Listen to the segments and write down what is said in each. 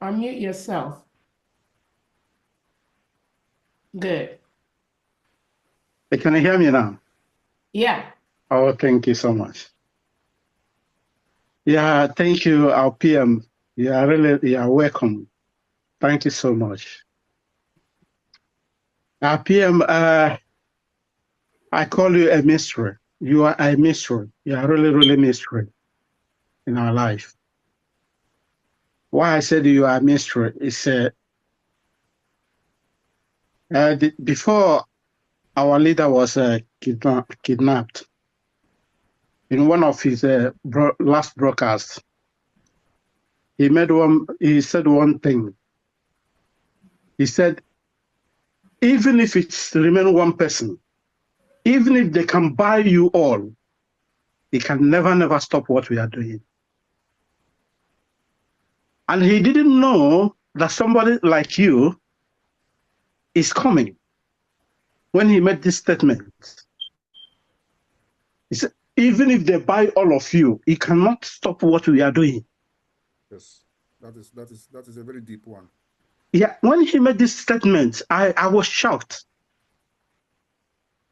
Unmute yourself. Good. Can you hear me now? Yeah. Oh, thank you so much. Yeah, thank you, our PM. You are welcome. Thank you so much. Our PM, I call you a mystery. You are a mystery. You are really mystery in our life. Why I said you are a mystery is before our leader was kidnapped in one of his last broadcasts. He said one thing. He said, even if it's remain one person, even if they can buy you all, it can never stop what we are doing. And he didn't know that somebody like you is coming when he made this statement. He said, even if they buy all of you, it cannot stop what we are doing. Yes, that is a very deep one. Yeah, when he made this statement, I was shocked.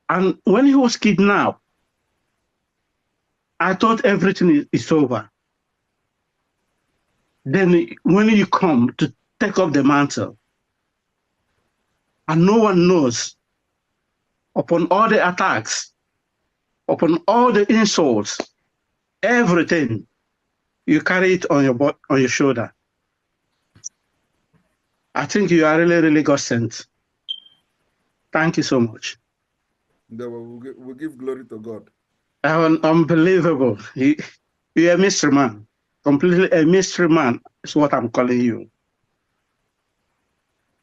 And when he was kidnapped, I thought everything is over. Then when you come to take up the mantle, and no one knows, upon all the attacks, upon all the insults, everything, you carry it on your shoulder. I think you are really God sent. Thank you so much. We'll give glory to God. Unbelievable. You're a mystery man. Completely a mystery man is what I'm calling you.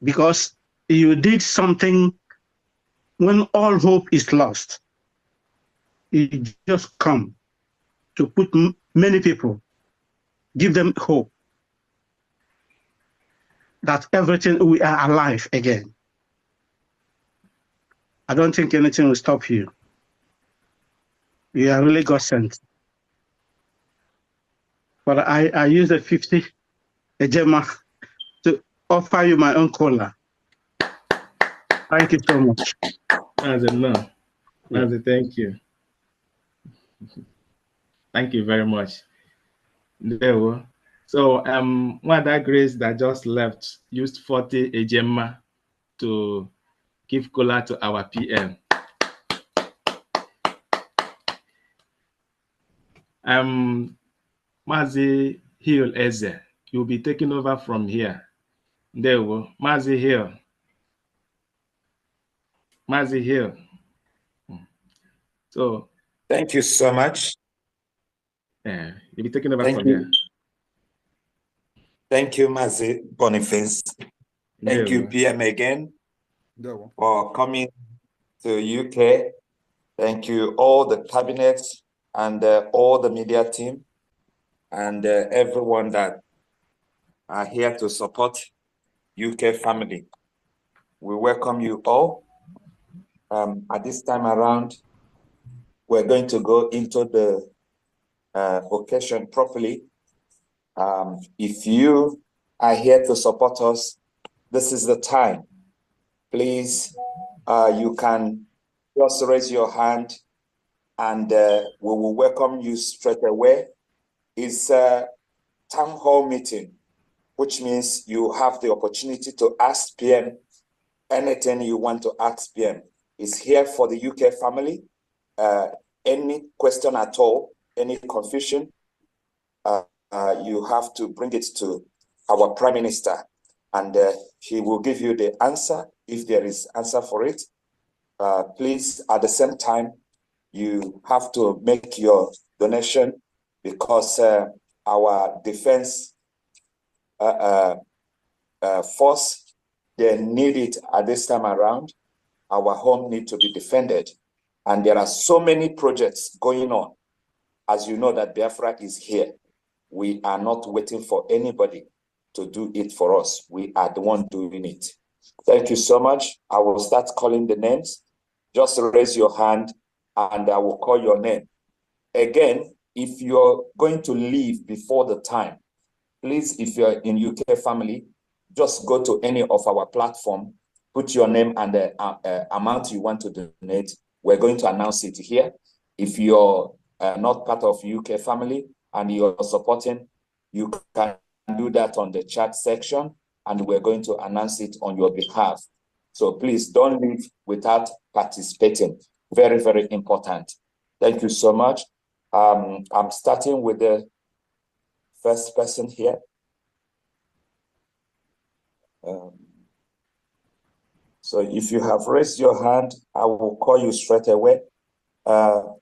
Because you did something when all hope is lost. You just come to put many people, give them hope that everything, we are alive again. I don't think anything will stop you. You are really God sent. But I use the 50 Ejema to offer you my own cola. Thank you so much. That's enough. That's it. Thank you. Thank you very much. There we go. So one that Grace that just left used 40 Ejema to give cola to our PM. Mazi Hill Eze, you'll be taking over from here. There we go. Mazi Hill. Mazi Hill. So thank you so much. Yeah, you'll be taking over from here. Thank you, Mazi Boniface. Thank you, PM, again for coming to UK. Thank you, all the cabinets and all the media team and everyone that are here to support UK family. We welcome you all. At this time around, we're going to go into the occasion properly. If you are here to support us, this is the time. Please, you can just raise your hand and we will welcome you straight away. It's a town hall meeting, which means you have the opportunity to ask PM anything you want to ask PM. It's here for the UK family. Any question at all, any confusion, you have to bring it to our Prime Minister, and he will give you the answer if there is answer for it. Please, at the same time, you have to make your donation because our defense force, they need it at this time around. Our home need to be defended. And there are so many projects going on. As you know that Biafra is here. We are not waiting for anybody to do it for us. We are the one doing it. Thank you so much. I will start calling the names. Just raise your hand and I will call your name. Again, if you're going to leave before the time, please, if you're in UK family, just go to any of our platform, put your name and the amount you want to donate. We're going to announce it here. If you're not part of UK family and you're supporting, you can do that on the chat section, and we're going to announce it on your behalf. So please don't leave without participating. Very, very important. Thank you so much. I'm starting with the first person here. So if you have raised your hand, I will call you straight away. Uche.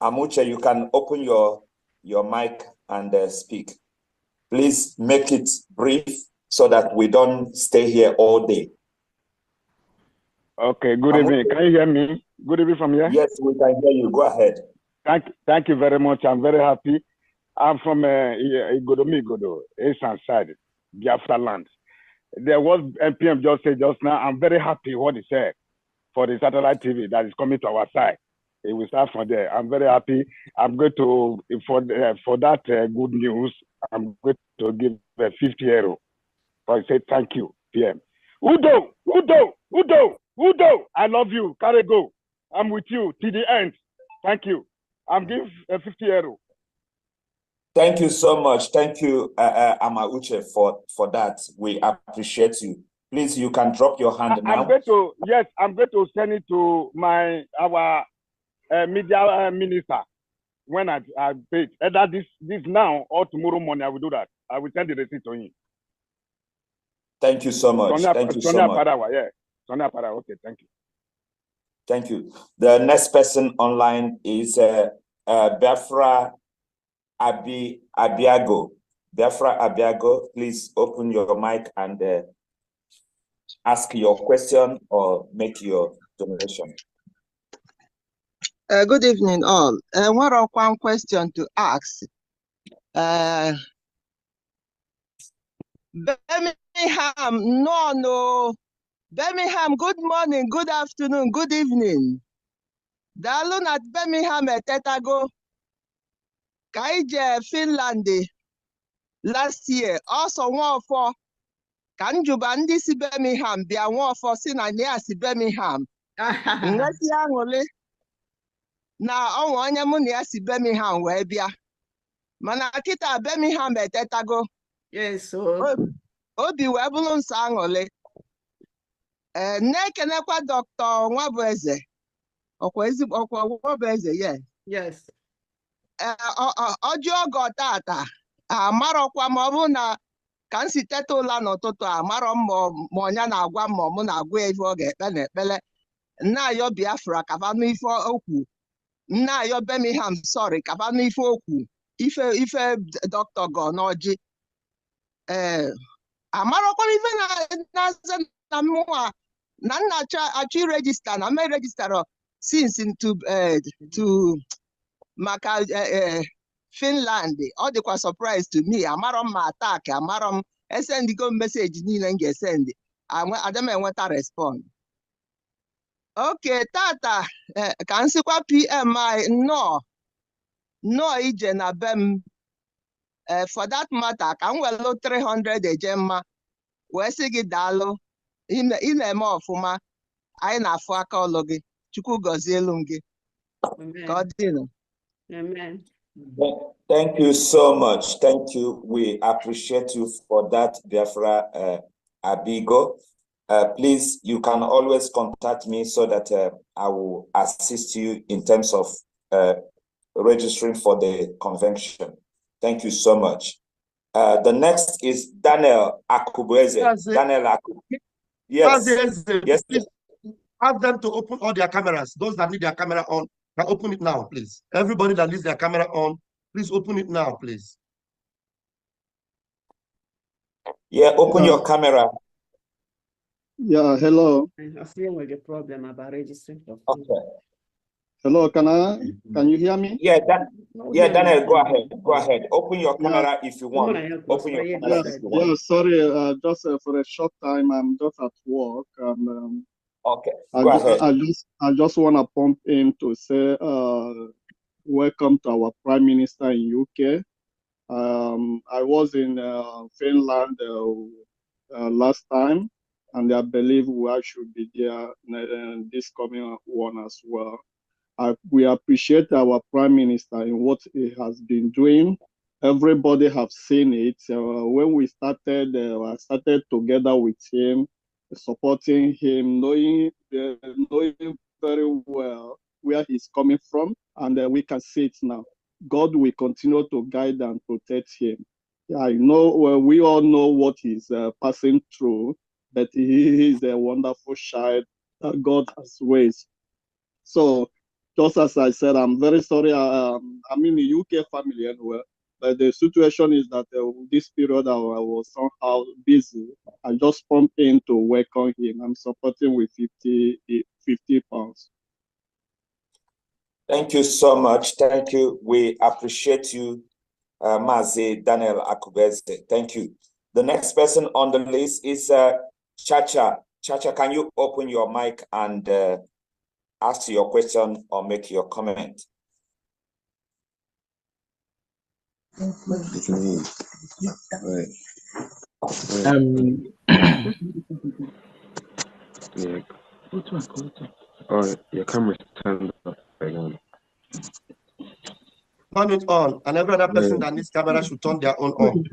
Uche, you can open your mic and speak. Please make it brief so that we don't stay here all day. Okay, good evening. Can you hear me? Good evening from here? Yes, we can hear you. Go ahead. Thank you very much. I'm very happy. I'm from Igodo, Eastern side, Biafra land. There was NPM just said just now, I'm very happy what he said for the satellite TV that is coming to our side. It will start from there. I'm very happy. I'm going to, for that good news, I'm going to give 50 euro. So I say thank you, PM. Udo, I love you. Carry go. I'm with you till the end. Thank you. I'm giving 50 euro. Thank you so much. Thank you, Uche, for that. We appreciate you. Please, you can drop your hand now. I'm going to send it to our media minister when I pay. Either this now or tomorrow morning, I will do that. I will send the receipt to him. Thank you so much. Thank you so much. Parawa, yeah. Sonia Parawa, okay, thank you. Thank you. The next person online is Biafra Abiago. Biafra Abiago, please open your mic and ask your question or make your donation. Good evening, all. One question to ask. Birmingham, no. Birmingham, good morning, good afternoon, good evening. Dalun at Birmingham Tetago. Kaije Finland last year. Also one for Kanjubandi si Birmingham. Bia one for Sinania si Birmingham. Ngasi angole. Na onye mụ na ya si Birmingham wee bịa. Mana kita Birmingham etetago. Yes, so. Obi wee bụrụ nsọ aṅụrị. Na-ekenekwa Dr. Nwabueze. Ọkwa Nwabueze, yeah. Yes. Ọjọọ ọgọ tata. Amarọkwa ma ọ bụ na ka m si teta ụla n'ụtụtụ amarọ ma ọnya na-agwa ma mụ na-agwa ya ife ọ ga-ekpe n'ekpele. Nna-ayọ Biafra kabanụ ife okwu. Nna-ayọ Birmingham, sorry, kabanụ ife okwu. Ife Dr. Gonoji. Amarọkwa ife na-aza na mmụọ na nna achọ register na me register since to maka Finland. Ọ dịkwa surprise to me. Amarọ m ma attack, amarọ m esendigo message niile m ga-esend. Adam enweta respond. Okay, tata ka nsikwa PMI nnọọ ije na be m. For that matter, ka m welu 300 eje mma wee sị gị daalụ. Ị na-eme ọfụma. Anyị na-afụ aka ọlụ gị. Chukwu gọzie elu m gị. Ka ọ dịnụ. Amen. Thank you so much. Thank you. We appreciate you for that, Biafra Abigo. Please, you can always contact me so that I will assist you in terms of registering for the convention. Thank you so much. The next is Daniel Akubweze. Daniel Akubweze. Yes. Yes. Please ask them to open all their cameras. Those that need their camera on, can open it now, please. Everybody that needs their camera on, please open it now, please. Yeah, open your camera. Yeah, hello. I feel like a problem about registering. Okay. Hello, can you hear me? Yeah, Daniel, go ahead. Go ahead. Open your camera if you want. Open your camera if you want. Yeah, sorry, just for a short time, I'm just at work. And, okay, go ahead. I just want to pump in to say welcome to our Prime Minister in UK. I was in Finland last time, and I believe I should be there this coming one as well. We appreciate our Prime Minister in what he has been doing. Everybody have seen it. When we started, I started together with him, supporting him, knowing very well where he's coming from, and we can see it now. God will continue to guide and protect him. I know we all know what he's passing through, but he is a wonderful child that God has raised. So, just as I said, I'm very sorry. I'm in the UK family anyway, but the situation is that this period I was somehow busy. I just pumped in to welcome him. I'm supporting with 50 pounds. Thank you so much. Thank you. We appreciate you, Mazi Daniel Akubeze. Thank you. The next person on the list is Chacha. Chacha, can you open your mic and ask your question or make your comment? Your camera turned off again. Turn it on, and every other person that needs camera should turn their own on.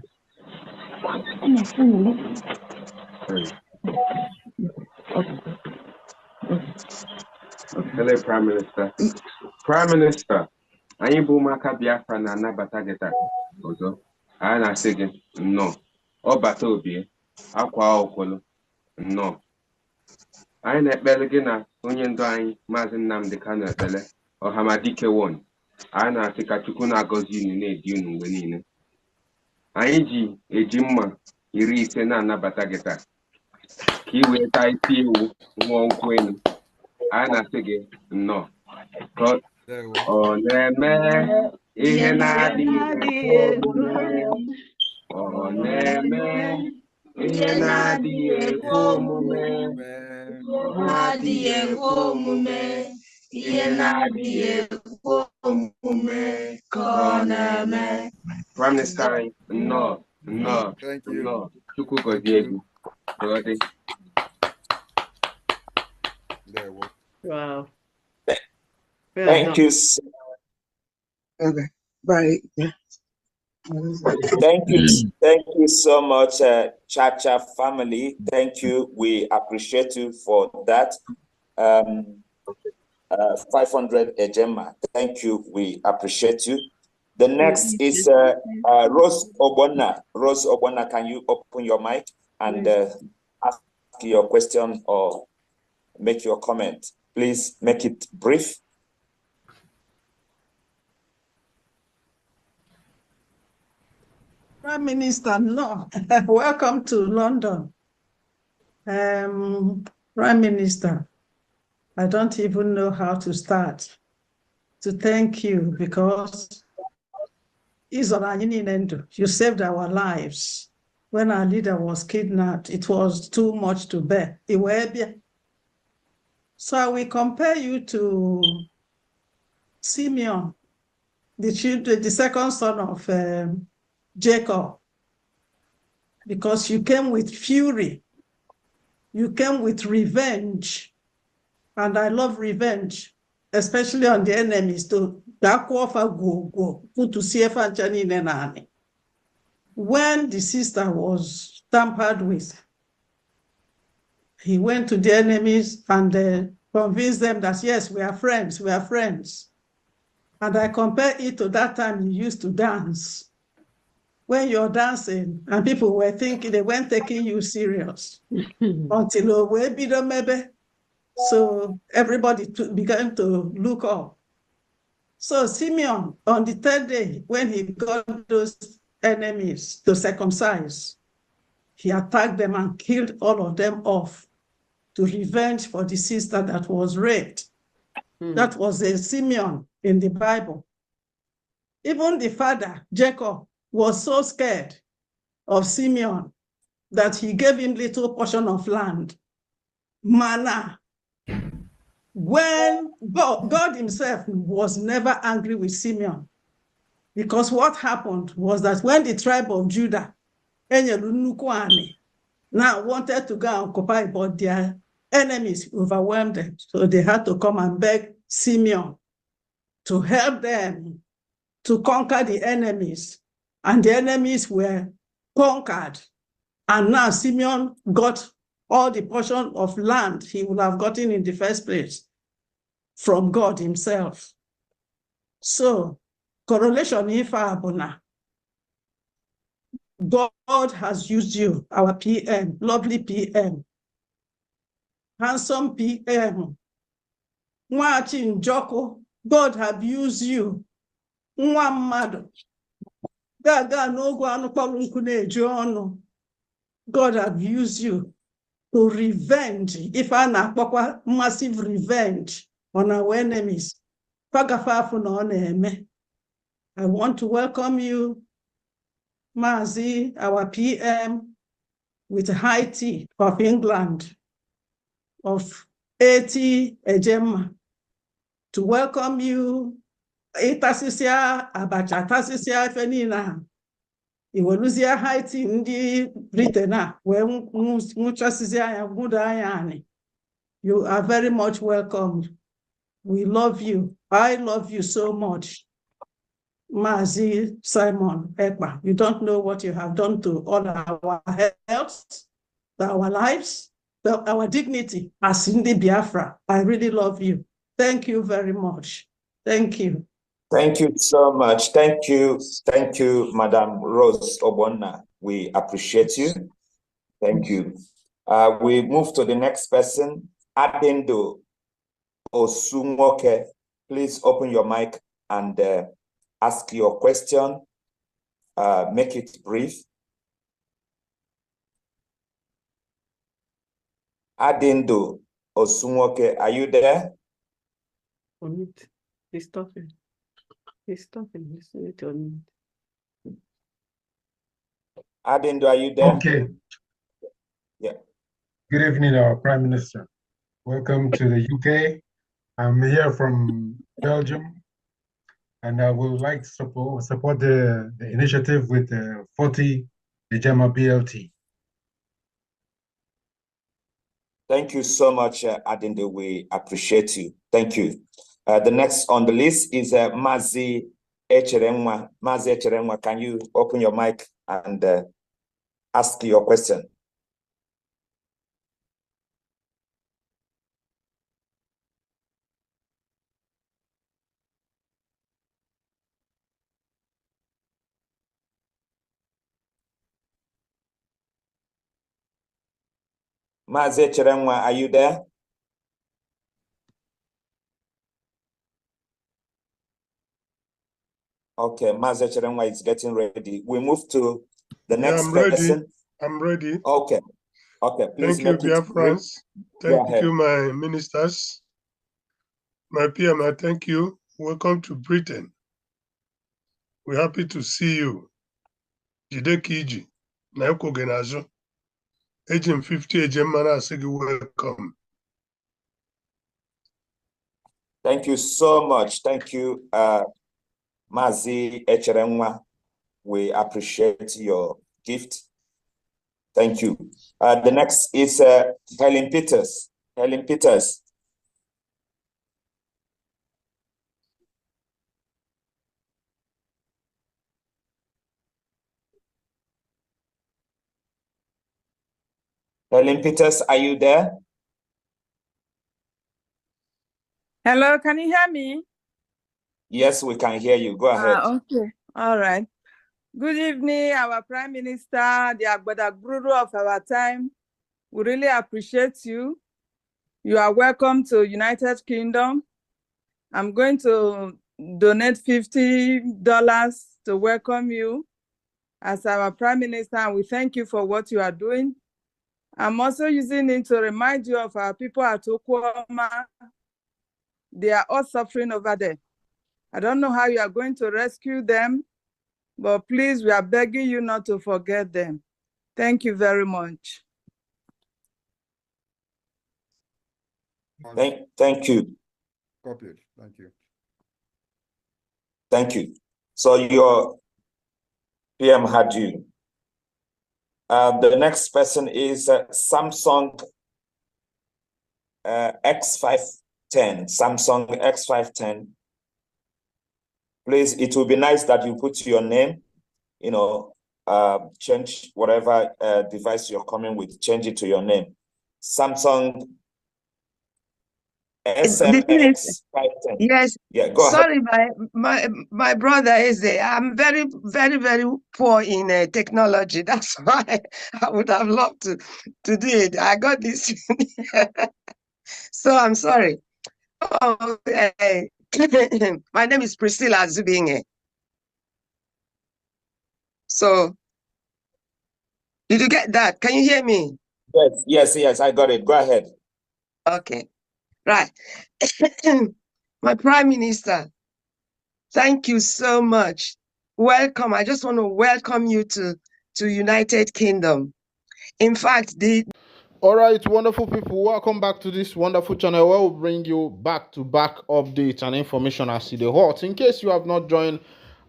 Hello, Prime Minister. Prime Minister, anyị bụ ụmụaka Biafra na-anabata gị taa ọzọ. Anyị na-asị gị nnọọ. Ọ bata obi akwa ọkwụlụ nnọọ. Anyị na-ekpele gị na onye ndu anyị Maazị Nnamdi Kanu ekpele Ọhamadike won. Anyị na-asị ka Chukwu na-agọzi unu na-edi unu mgbe niile. Anyị ji eji mma 50 na-anabata gị taa ka i wee taa isi ewu nwụọ nkwụ elu. Anyị na-asị gị nnọọ. Ọ na-eme ihe na-adịghị omume. Ọ na-eme ihe na-adịghị ekwe omume. Na-adịghị ekwe omume. Ihe na-adịghị ekwe omume ka ọ na-eme. Prime Minister anyị nnọọ nnọọ nnọọ. Chukwu gọzie gị. Wow. Thank you. Okay. Bye. Thank you so much, Chacha family. Thank you. We appreciate you for that. 500 Ejema. Thank you. We appreciate you. The next is Rose Obona. Rose Obona, can you open your mic and ask your question or make your comment? Please make it brief. Prime Minister, no. Welcome to London. Prime Minister, I don't even know how to start to thank you because you saved our lives. When our leader was kidnapped, it was too much to bear. So I will compare you to Simeon, the second son of Jacob, because you came with fury, you came with revenge, and I love revenge, especially on the enemies. When the sister was tampered with, he went to the enemies and convinced them that, yes, we are friends, we are friends. And I compare it to that time you used to dance. When you're dancing and people were thinking they weren't taking you serious until maybe. So everybody began to look up. So Simeon, on the third day, when he got those enemies to circumcise, he attacked them and killed all of them off to revenge for the sister that was raped. That was a Simeon in the Bible. Even the father, Jacob, was so scared of Simeon that he gave him little portion of land, manna. When God himself was never angry with Simeon, Because what happened was that when the tribe of Judah now wanted to go and occupy, but their enemies overwhelmed them. So they had to come and beg Simeon to help them to conquer the enemies. And the enemies were conquered. And now Simeon got all the portion of land he would have gotten in the first place from God himself. So, correlation ifa abuna. God has used you, our PM, lovely PM, handsome PM. Nwachi Njoko, God have used you. Nwa mmadụ. Gaga n'ogu anụkpọrọ nkụ na-eju ọnụ. God have used you to revenge, if I na-akpọkwa massive revenge on our enemies. Pagafafu na ọ na-eme. I want to welcome you, Mazi, our PM, with high tea of England, of 80 Ejema, to welcome you. Itasisia abacha tasisia fenina. Iweluzia high tea ndi Britain where muchasisia ya guda yani. You are very much welcome. We love you. I love you so much. Mazi Simon Ekra, you don't know what you have done to all our health, our lives, our dignity as Cindy Biafra. I really love you. Thank you very much. Thank you. Thank you so much. Thank you, Madam Rose Obonna. We appreciate you. Thank you. We move to the next person, Adendo Osumoke. Please open your mic and ask your question. Make it brief. Adendo Osumoke, are you there? He's talking. He's talking. He's on. Adendo, are you there? Okay. Yeah. Good evening, our Prime Minister. Welcome to the UK. I'm here from Belgium, and I would like to support the initiative with the 40 Ejema BLT. Thank you so much, Adende. We appreciate you. Thank you. The next on the list is Mazi Echerenwa. Mazi Echerenwa, can you open your mic and ask your question? Mazi Echerenwa, are you there? Okay, Mazi Echerenwa is getting ready. We move to the next person. I'm ready. Okay. Okay, please. Thank you, dear friends. Thank you, my ministers. My PM, I thank you. Welcome to Britain. We're happy to see you. Jidekiji, Naoko Genazo, Agent 50, Agent Mana, say welcome. Thank you so much. Thank you, Mazi Echerenwa. We appreciate your gift. Thank you. The next is Helen Peters. Helen Peters. Helen Peters, are you there? Hello, can you hear me? Yes, we can hear you. Go ahead. Okay, all right. Good evening, our Prime Minister, the Agbada Guru of our time. We really appreciate you. You are welcome to United Kingdom. I'm going to donate $50 to welcome you as our Prime Minister, and we thank you for what you are doing. I'm also using it to remind you of our people at Okwama. They are all suffering over there. I don't know how you are going to rescue them, but please, we are begging you not to forget them. Thank you very much. Thank you. Copied. Thank you. Thank you. So your PM had you. The next person is Samsung X510. Samsung X510. Please, it will be nice that you put your name, change whatever device you're coming with, change it to your name. Samsung SMX 510. Yes. Yeah, go ahead. Sorry, my brother is there. I'm very, very, very poor in technology. That's why I would have loved to do it. I got this. So I'm sorry. Oh, my name is Priscilla Zubinge. So, did you get that? Can you hear me? Yes, I got it. Go ahead. Okay, right. My Prime Minister, thank you so much. Welcome. I just want to welcome you to United Kingdom. In fact, All right, wonderful people, welcome back to this wonderful channel where we'll bring you back-to-back updates and information as the hot. In case you have not joined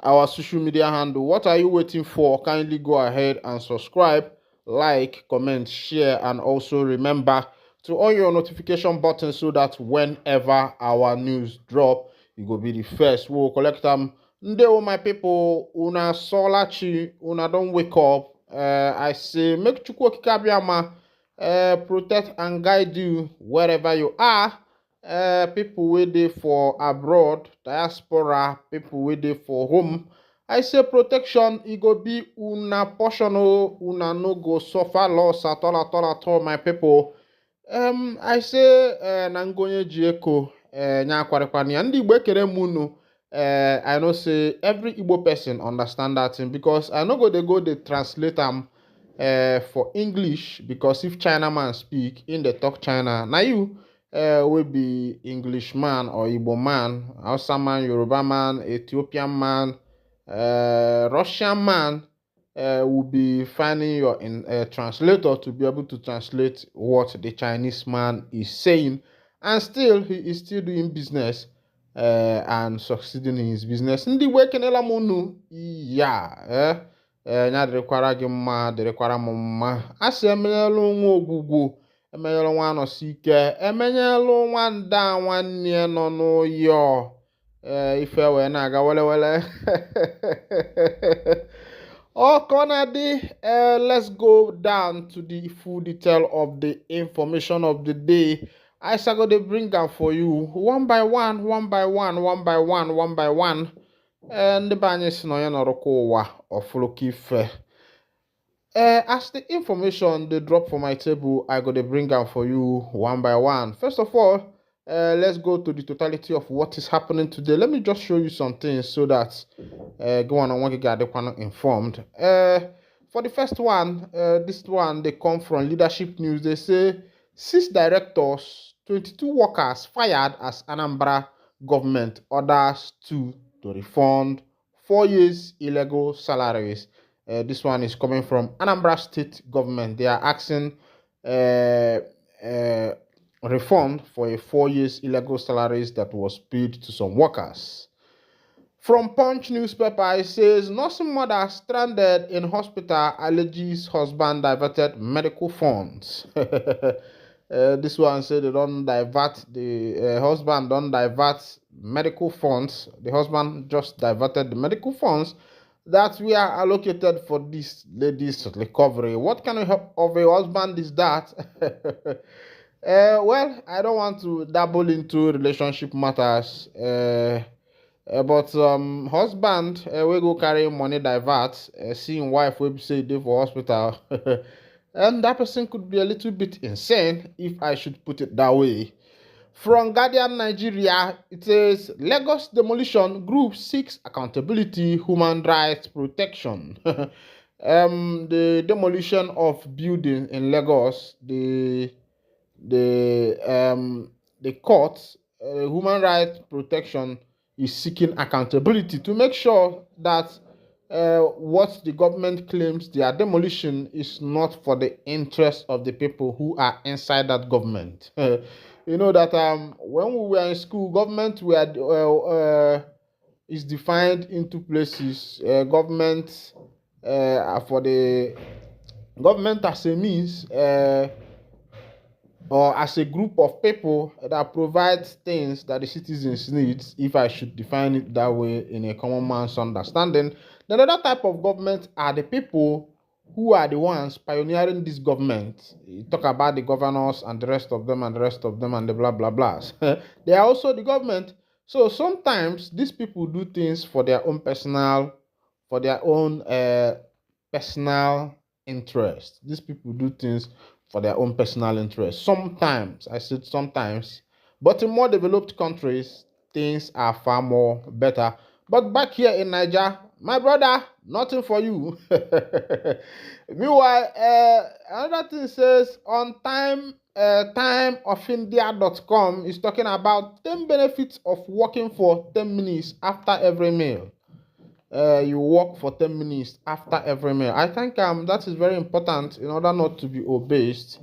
our social media handle, what are you waiting for? Kindly go ahead and subscribe, like, comment, share, and also remember to on your notification button so that whenever our news drop, you go be the first. We'll collect them. Ndeo, my people, una solachi, una don't wake up. I say, make chukwu kikabiama. Protect and guide you wherever you are. People waiting for abroad, diaspora, people waiting for home. I say protection, it go be una portion, una no go suffer loss at all, my people. I say nangonye jieko nyakwarekwani and Igbo ekere munu. I know say every Igbo person understand that thing because I know they translate them for English because if Chinaman speak in the talk China, now you will be Englishman or Igbo man, Hausa man, Yoruba man, Ethiopian man, Russian man will be finding your translator to be able to translate what the Chinese man is saying, and still he is still doing business and succeeding in his business. Ndi wekenela munu, yeah, nya dịrịkwara gị mma dịrịkwara m mma a sị emenyelu nwa ogwugwu emenyelu nwa anọsi ike emenyelu nwa nda nwanne nọ n'ụyọ ife wee na-aga welewele Konadi, let's go down to the full detail of the information of the day. I shall go to bring them for you one by one. And the banyes no yanorokowa or Flokife. As the information they drop from my table, I got to bring them for you one by one. First of all, let's go to the totality of what is happening today. Let me just show you some things so that go on and want to get the one informed. For the first one, this one they come from Leadership News. They say 6 directors, 22 workers fired as Anambra government orders to refund 4 years illegal salaries. This one is coming from Anambra State government. They are asking refund for a 4 years illegal salaries that was paid to some workers. From Punch newspaper, it says nursing mother stranded in hospital alleges husband diverted medical funds. This one said they don't divert the husband don't divert medical funds. The husband just diverted the medical funds that we are allocated for this lady's recovery. What kind of a husband is that? Well, I don't want to dabble into relationship matters. But husband we go carry money divert, seeing wife we say dey for hospital, and that person could be a little bit insane if I should put it that way. From Guardian Nigeria, it says Lagos demolition group seeks accountability, human rights protection. The demolition of building in Lagos, the court, human rights protection is seeking accountability to make sure that what the government claims their demolition is not for the interest of the people who are inside that government. You know that when we were in school, government were is defined into places. Government for the government as a means or as a group of people that provide things that the citizens need, if I should define it that way in a common man's understanding. The other type of government are the people who are the ones pioneering this government. You talk about the governors and the rest of them and the rest of them and the blah blah blahs. They are also the government. So sometimes these people do things for their own personal interest. These people do things for their own personal interest. Sometimes, I said sometimes, but in more developed countries, things are far more better. But back here in Nigeria, my brother, nothing for you. Meanwhile, another thing says on timeofindia.com is talking about 10 benefits of working for 10 minutes after every meal. You walk for 10 minutes after every meal. I think that is very important in order not to be obese.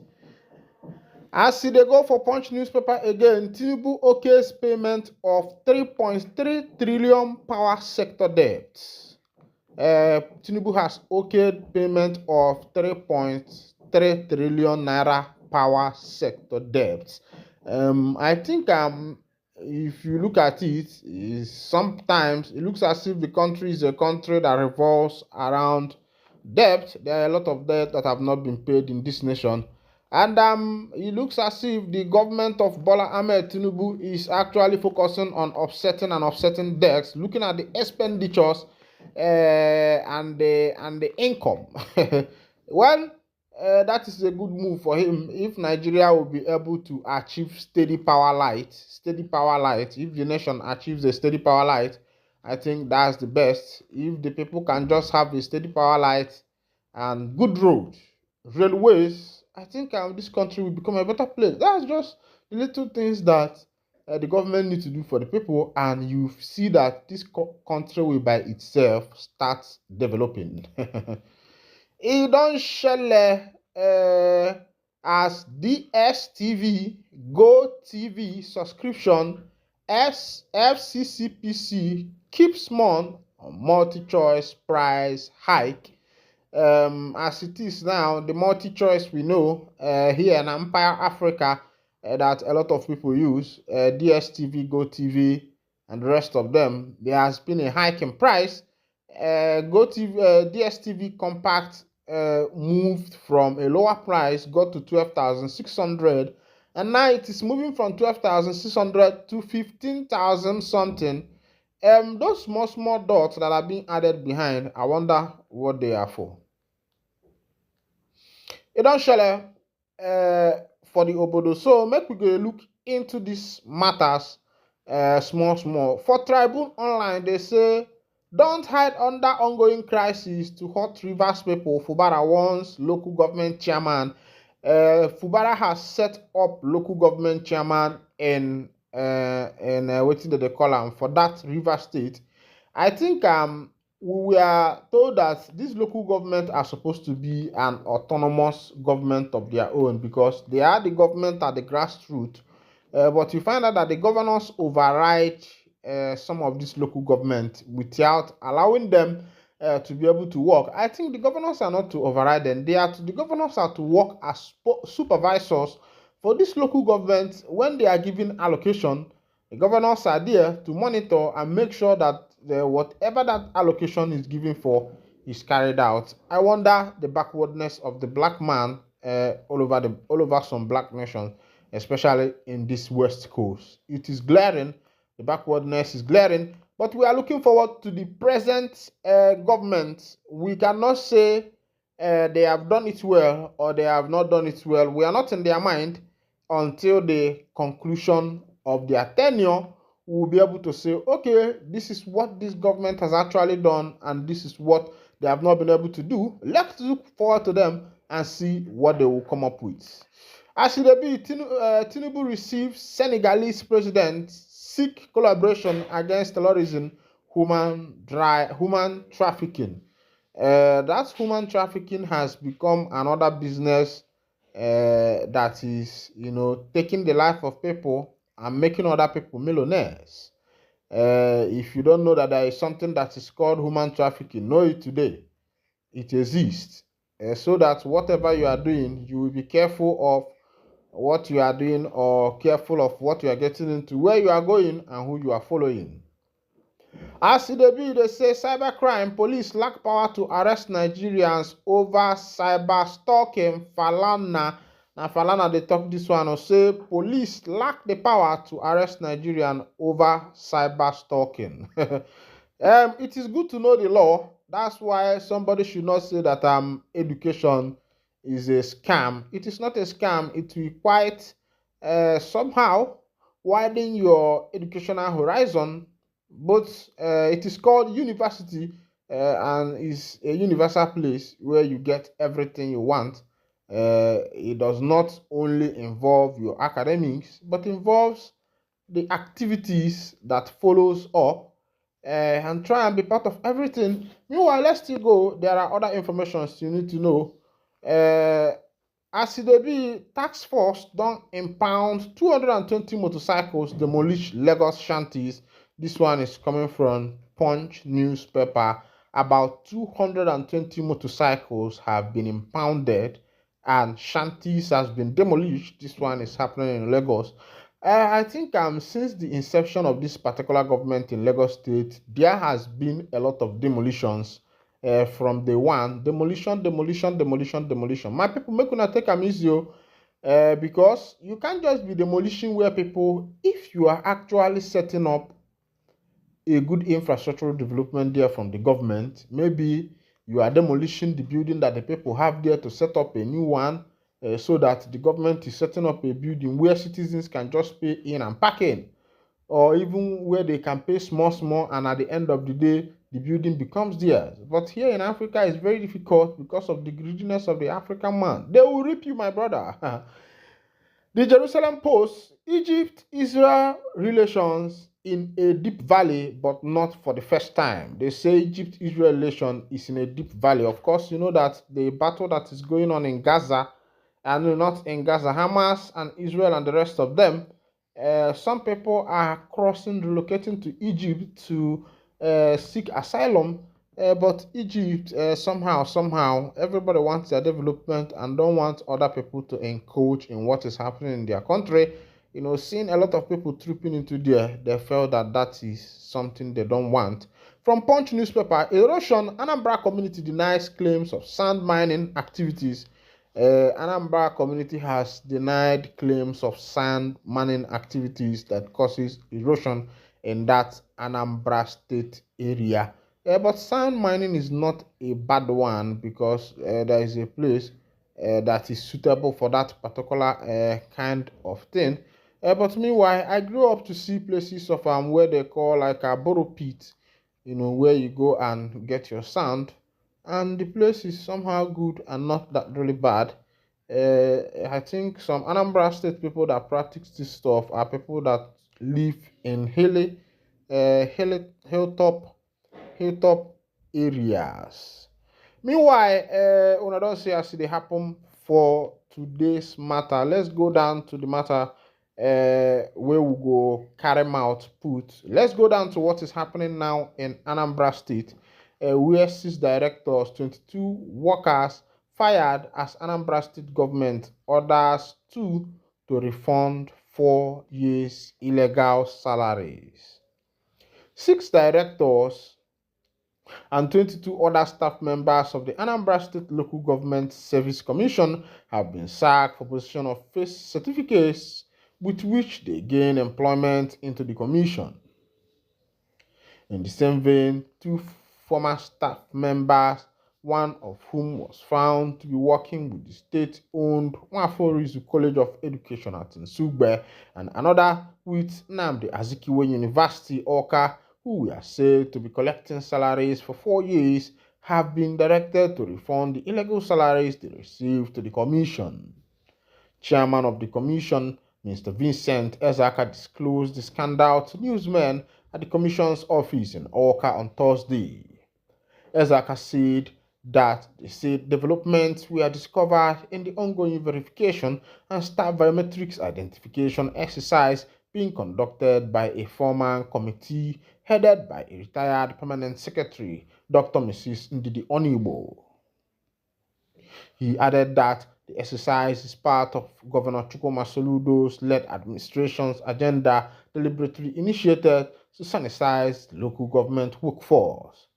As they go for Punch newspaper again, Tinubu okays payment of 3.3 trillion power sector debt. Tinubu has okayed payment of 3.3 trillion naira power sector debt. I think if you look at it, sometimes it looks as if the country is a country that revolves around debt. There are a lot of debt that have not been paid in this nation. And it looks as if the government of Bola Ahmed Tinubu is actually focusing on offsetting debts, looking at the expenditures and the income. Well, that is a good move for him. If Nigeria will be able to achieve steady power light, if the nation achieves a steady power light, I think that's the best. If the people can just have a steady power light and good roads, railways, I think this country will become a better place. That's just the little things that the government need to do for the people, and you see that this country will by itself start developing. It don't shele as DSTV Go TV subscription FCCPC keeps on multi-choice price hike. As it is now, the multi-choice we know here in Empire Africa that a lot of people use, DSTV, Go TV, and the rest of them, there has been a hike in price. DSTV Compact moved from a lower price, got to 12,600, and now it is moving from 12,600 to 15,000 something. Those small dots that are being added behind, I wonder what they are for. It don't share for the obodo. So make we go look into these matters small. For Tribune Online, they say, don't hide under ongoing crisis to hurt Rivers people. Fubara warns local government chairman. Fubara has set up local government chairman in what did they call him for that River State. I think we were told that these local government are supposed to be an autonomous government of their own because they are the government at the grassroots. But you find out that the governors override some of these local government without allowing them to be able to work. I think the governors are not to override them. The governors are to work as supervisors for this local government. When they are given allocation, the governors are there to monitor and make sure that whatever that allocation is given for is carried out. I wonder the backwardness of the black man all over some black nations, especially in this West Coast. It is glaring. The backwardness is glaring. But we are looking forward to the present government. We cannot say they have done it well or they have not done it well. We are not in their mind until the conclusion of their tenure. We will be able to say, okay, this is what this government has actually done and this is what they have not been able to do. Let's look forward to them and see what they will come up with. As it be, Tinubu receives Senegalese president seek collaboration against terrorism, human trafficking. That human trafficking has become another business that is, taking the life of people and making other people millionaires. If you don't know that there is something that is called human trafficking, know it today. It exists. So that whatever you are doing, you will be careful of what you are doing or careful of what you are getting into, where you are going, and who you are following. As it be, they say cybercrime police lack power to arrest Nigerians over cyber stalking. Falana. Now Falana they talk this one or say police lack the power to arrest Nigerians over cyber stalking. It is good to know the law. That's why somebody should not say that education is a scam. It is not a scam. It will quite somehow widen your educational horizon. But it is called university and is a universal place where you get everything you want. It does not only involve your academics, but involves the activities that follows up and try and be part of everything. Meanwhile, let's still go. There are other informations you need to know. As it be, task force don't impound 220 motorcycles, demolish Lagos shanties. This one is coming from Punch newspaper. About 220 motorcycles have been impounded and shanties has been demolished. This one is happening in Lagos. I think since the inception of this particular government in Lagos State, there has been a lot of demolitions from day one. Demolition. My people, make una take am easy because you can't just be demolishing where people, if you are actually setting up a good infrastructural development there from the government, maybe you are demolishing the building that the people have there to set up a new one. So that the government is setting up a building where citizens can just pay in and park in, or even where they can pay small, and at the end of the day, the building becomes theirs. But here in Africa, it's very difficult because of the greediness of the African man. They will rip you, my brother. The Jerusalem Post, Egypt-Israel relations in a deep valley, but not for the first time. They say Egypt-Israel relation is in a deep valley. Of course, you know that the battle that is going on in Gaza, and not in Gaza, Hamas and Israel and the rest of them, some people are relocating to Egypt to seek asylum. But Egypt, somehow, everybody wants their development and don't want other people to encroach in what is happening in their country. You know, seeing a lot of people trooping into there, they felt that that is something they don't want. From Punch newspaper, erosion, Anambra community denies claims of sand mining activities. Anambra community has denied claims of sand mining activities that causes erosion in that Anambra state area. But sand mining is not a bad one because there is a place that is suitable for that particular kind of thing. But meanwhile, I grew up to see places of where they call like a borrow pit, you know, where you go and get your sand, and the place is somehow good and not that really bad. I think some Anambra State people that practice this stuff are people that live in hilltop areas. Meanwhile, una don see as e dey happen for today's matter. Let's go down to the matter where we go carry mouth put. Let's go down to what is happening now in Anambra State, where 6 directors, 22 workers fired as Anambra State government orders 2 to refund 4 years illegal salaries. 6 directors and 22 other staff members of the Anambra State Local Government Service Commission have been sacked for possession of fake certificates with which they gain employment into the commission. In the same vein, 2 former staff members, one of whom was found to be working with the state-owned Nwaforizu College of Education at Nsugbe, and another with Nnamdi Azikiwe University, Awka, who were said to be collecting salaries for 4 years, have been directed to refund the illegal salaries they received to the commission. Chairman of the commission, Mr. Vincent Ezaka, disclosed the scandal to newsmen at the commission's office in Awka on Thursday. Ezaka said that the said developments were discovered in the ongoing verification and staff biometrics identification exercise being conducted by a former committee headed by a retired permanent secretary, Dr. Mrs. Ndidi Onibo. He added that the exercise is part of Governor Chukwuma Soludo's led administration's agenda deliberately initiated to sanitize the local government workforce.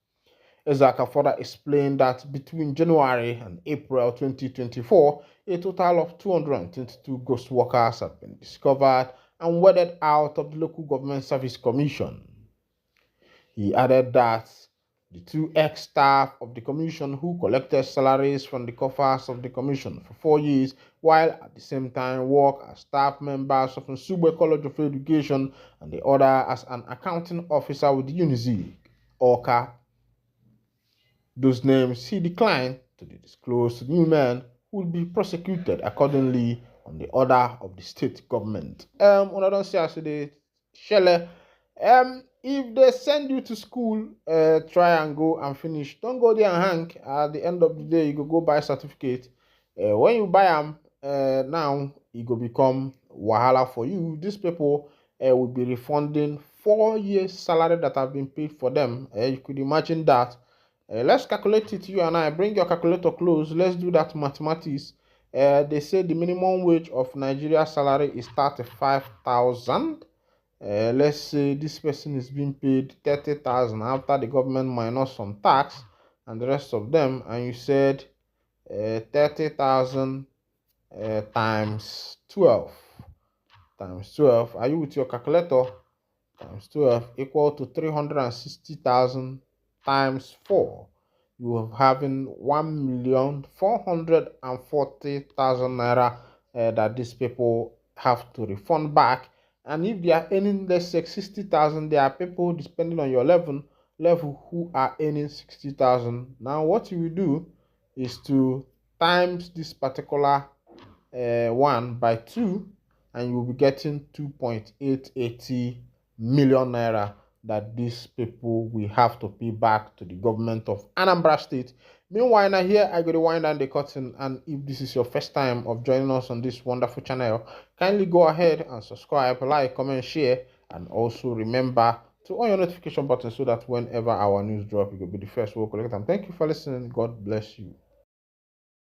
Ezaka further explained that between January and April 2024, a total of 222 ghost workers have been discovered and weeded out of the Local Government Service Commission. He added that the 2 ex-staff of the commission who collected salaries from the coffers of the commission for 4 years, while at the same time work as staff members of Nsugbe College of Education and the other as an accounting officer with UNIZIG, Orca. Those names he declined to be disclosed to new men who will be prosecuted accordingly on the order of the state government. Una don see as they shele. If they send you to school, try and go and finish. Don't go there and hang. At the end of the day, you go buy a certificate. When you buy them, now it go become wahala for you. These people will be refunding 4 years' salary that have been paid for them. You could imagine that. Let's calculate it, you and I. Bring your calculator close. Let's do that mathematics. They say the minimum wage of Nigeria salary is 35,000. Let's say this person is being paid 30,000 after the government minus some tax and the rest of them, and you said 30,000 times 12. Times 12. Are you with your calculator? Times 12 equal to 360,000 times 4. You are having 1,440,000 naira that these people have to refund back. And if they are earning, let's say 60,000, there are people depending on your level who are earning 60,000. Now what you will do is to times this particular one by 2, and you will be getting 2.880 million naira that these people will have to pay back to the government of Anambra State. Meanwhile, now here I go to wind down the curtain, and if this is your first time of joining us on this wonderful channel, kindly go ahead and subscribe, like, comment, share, and also remember to on your notification button so that whenever our news drop, you will be the first to collect them. Thank you for listening. God bless you.